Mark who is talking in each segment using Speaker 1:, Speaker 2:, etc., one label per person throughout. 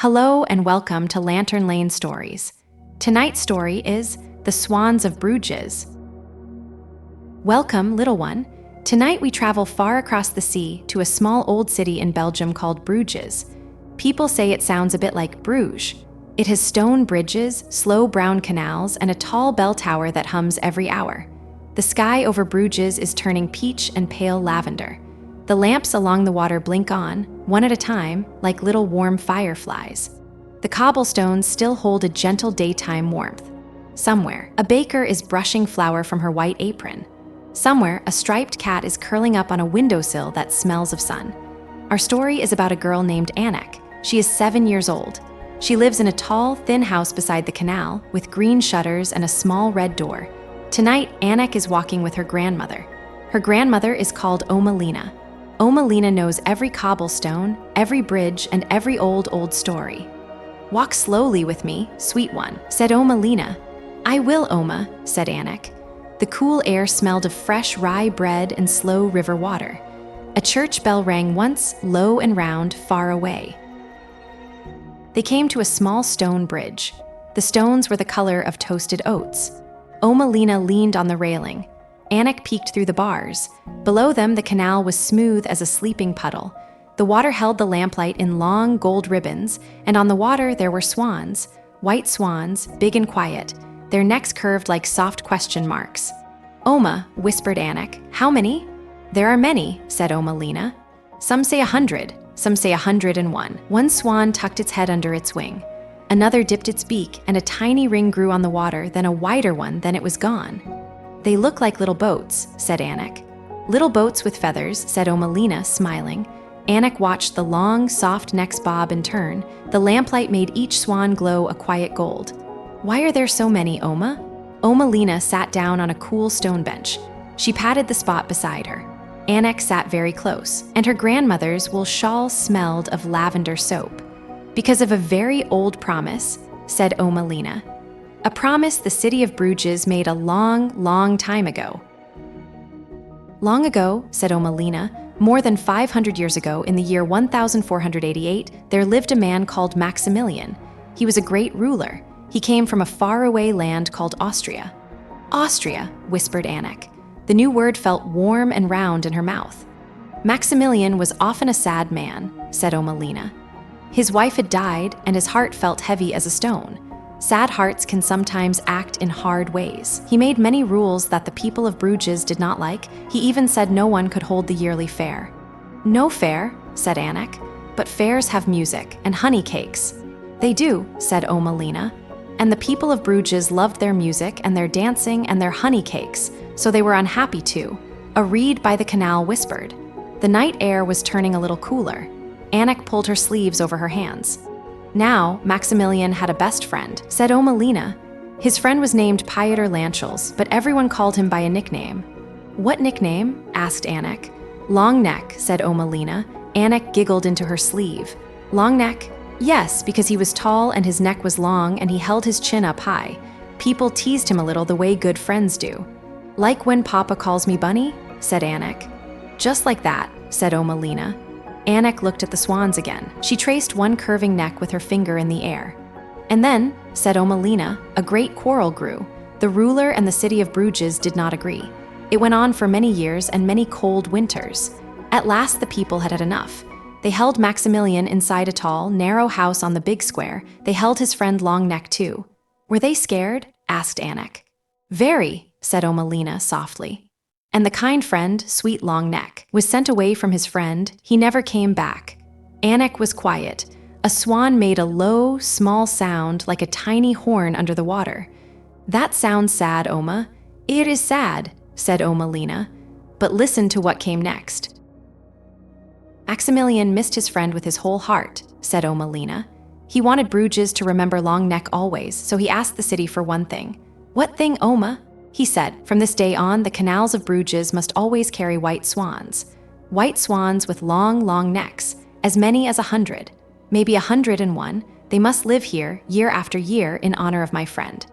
Speaker 1: Hello and welcome to Lantern Lane Stories. Tonight's story is The Swans of Bruges. Welcome, little one. Tonight we travel far across the sea to a small old city in Belgium called Bruges. People say it sounds a bit like Bruges. It has stone bridges, slow brown canals, and a tall bell tower that hums every hour. The sky over Bruges is turning peach and pale lavender. The lamps along the water blink on, one at a time, like little warm fireflies. The cobblestones still hold a gentle daytime warmth. Somewhere, a baker is brushing flour from her white apron. Somewhere, a striped cat is curling up on a windowsill that smells of sun. Our story is about a girl named Anneke. She is 7 years old. She lives in a tall, thin house beside the canal, with green shutters and a small red door. Tonight, Anneke is walking with her grandmother. Her grandmother is called Oma Lina. Oma Lina knows every cobblestone, every bridge, and every old story. "Walk slowly with me, sweet one," said Oma Lina. "I will, Oma," said Anneke. The cool air smelled of fresh rye bread and slow river water. A church bell rang once, low and round, far away. They came to a small stone bridge. The stones were the color of toasted oats. Oma Lina leaned on the railing. Anneke peeked through the bars. Below them, the canal was smooth as a sleeping puddle. The water held the lamplight in long gold ribbons, and on the water there were swans, white swans, big and quiet, their necks curved like soft question marks. "Oma," whispered Anneke, "how many?" "There are many," said Oma Lina. "Some say 100, some say 101. One swan tucked its head under its wing. Another dipped its beak, and a tiny ring grew on the water, then a wider one, then it was gone." "They look like little boats," said Anneke. "Little boats with feathers," said Oma Lina, smiling. Anneke watched the long, soft necks bob and turn. The lamplight made each swan glow a quiet gold. "Why are there so many, Oma?" Oma Lina sat down on a cool stone bench. She patted the spot beside her. Anneke sat very close, and her grandmother's wool shawl smelled of lavender soap. "Because of a very old promise," said Oma Lina. "A promise the city of Bruges made a long time ago." "Long ago," said Oma Lina, "more than 500 years ago, in the year 1488, there lived a man called Maximilian. He was a great ruler. He came from a faraway land called Austria." "Austria," whispered Anneke. The new word felt warm and round in her mouth. "Maximilian was often a sad man," said Oma Lina. "His wife had died, and his heart felt heavy as a stone. Sad hearts can sometimes act in hard ways. He made many rules that the people of Bruges did not like. He even said no one could hold the yearly fair." "No fair," said Anneke, "but fairs have music and honey cakes." "They do," said Oma Lina. "And the people of Bruges loved their music and their dancing and their honey cakes, so they were unhappy too." A reed by the canal whispered. The night air was turning a little cooler. Anneke pulled her sleeves over her hands. "Now, Maximilian had a best friend," said Oma Lina. "His friend was named Pieter Lanchals, but everyone called him by a nickname." "What nickname?" asked Anneke. "Long neck," said Oma Lina. Anneke giggled into her sleeve. "Long neck?" "Yes, because he was tall and his neck was long and he held his chin up high. People teased him a little the way good friends do." "Like when Papa calls me Bunny?" said Anneke. "Just like that," said Oma Lina. Anneke looked at the swans again. She traced one curving neck with her finger in the air. "And then," said Oma Lina, "a great quarrel grew. The ruler and the city of Bruges did not agree. It went on for many years and many cold winters. At last the people had had enough. They held Maximilian inside a tall, narrow house on the big square. They held his friend Long Neck too." "Were they scared?" asked Anneke. "Very," said Oma Lina softly. "And the kind friend, sweet Long Neck, was sent away from his friend. He never came back." Anneke was quiet. A swan made a low, small sound like a tiny horn under the water. "That sounds sad, Oma." "It is sad," said Oma Lina. "But listen to what came next." "Maximilian missed his friend with his whole heart," said Oma Lina. "He wanted Bruges to remember Long Neck always, so he asked the city for one thing." "What thing, Oma?" He said, "From this day on, the canals of Bruges must always carry white swans. White swans with long necks, as many as 100, maybe 101. They must live here, year after year, in honor of my friend."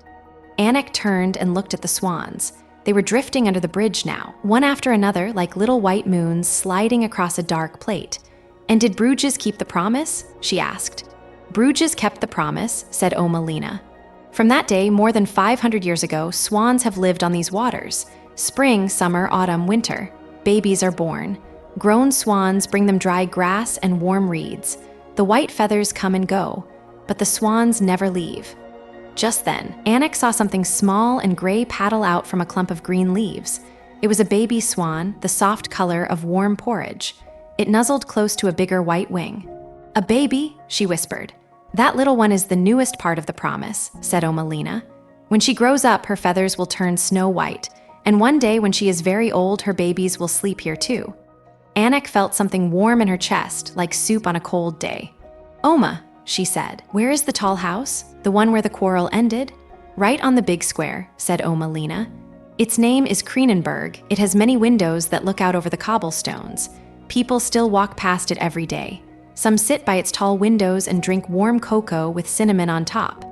Speaker 1: Anneke turned and looked at the swans. They were drifting under the bridge now, one after another like little white moons sliding across a dark plate. "And did Bruges keep the promise?" she asked. Bruges kept the promise, said Oma Lina. From that day, more than 500 years ago, swans have lived on these waters. Spring, summer, autumn, winter. Babies are born. Grown swans bring them dry grass and warm reeds. The white feathers come and go, but the swans never leave. Just then, Anneke saw something small and gray paddle out from a clump of green leaves. It was a baby swan, the soft color of warm porridge. It nuzzled close to a bigger white wing. "A baby?" she whispered. "That little one is the newest part of the promise," said Oma Lina. "When she grows up, her feathers will turn snow white, and one day when she is very old, her babies will sleep here too." Anneke felt something warm in her chest, like soup on a cold day. "Oma," she said, "where is the tall house? The one where the quarrel ended?" "Right on the big square," said Oma Lina. "Its name is Craenenburg. It has many windows that look out over the cobblestones. People still walk past it every day. Some sit by its tall windows and drink warm cocoa with cinnamon on top.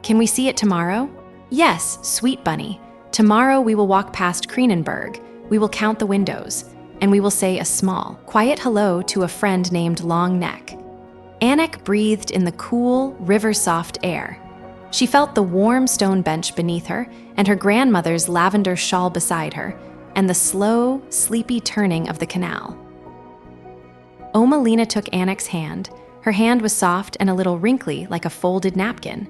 Speaker 1: Can we see it tomorrow?" "Yes, sweet bunny. Tomorrow we will walk past Craenenburg. We will count the windows, and we will say a small, quiet hello to a friend named Long Neck." Anneke breathed in the cool, river-soft air. She felt the warm stone bench beneath her, and her grandmother's lavender shawl beside her, and the slow, sleepy turning of the canal. Oma Lina took Anneke's hand. Her hand was soft and a little wrinkly, like a folded napkin.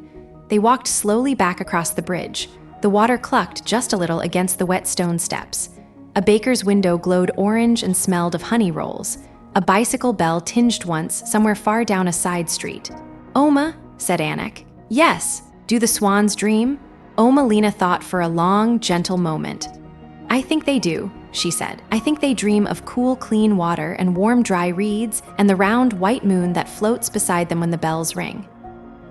Speaker 1: They walked slowly back across the bridge. The water clucked just a little against the wet stone steps. A baker's window glowed orange and smelled of honey rolls. A bicycle bell tinged once somewhere far down a side street. "Oma," said Anneke. "Yes. Do the swans dream?" Oma Lina thought for a long, gentle moment. "I think they do," she said. "I think they dream of cool, clean water and warm, dry reeds and the round, white moon that floats beside them when the bells ring."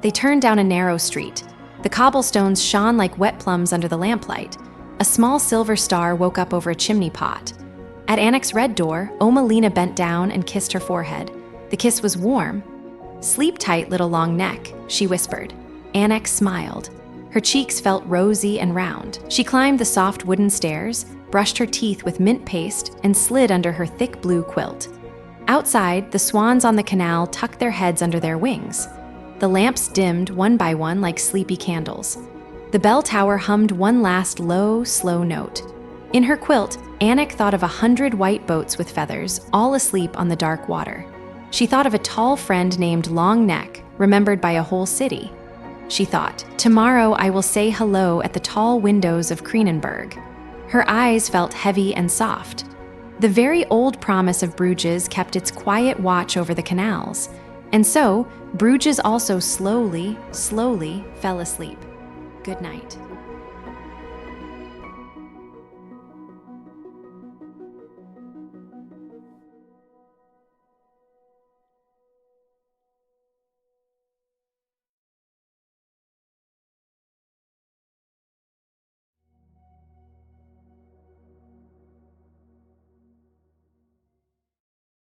Speaker 1: They turned down a narrow street. The cobblestones shone like wet plums under the lamplight. A small silver star woke up over a chimney pot. At Anneke's red door, Oma Lina bent down and kissed her forehead. The kiss was warm. "Sleep tight, little Long Neck," she whispered. Anneke smiled. Her cheeks felt rosy and round. She climbed the soft wooden stairs, brushed her teeth with mint paste, and slid under her thick blue quilt. Outside, the swans on the canal tucked their heads under their wings. The lamps dimmed one by one like sleepy candles. The bell tower hummed one last low, slow note. In her quilt, Anneke thought of 100 white boats with feathers, all asleep on the dark water. She thought of a tall friend named Long Neck, remembered by a whole city. She thought, "Tomorrow I will say hello at the tall windows of Craenenburg." Her eyes felt heavy and soft. The very old promise of Bruges kept its quiet watch over the canals. And so, Bruges also slowly, slowly fell asleep. Good night.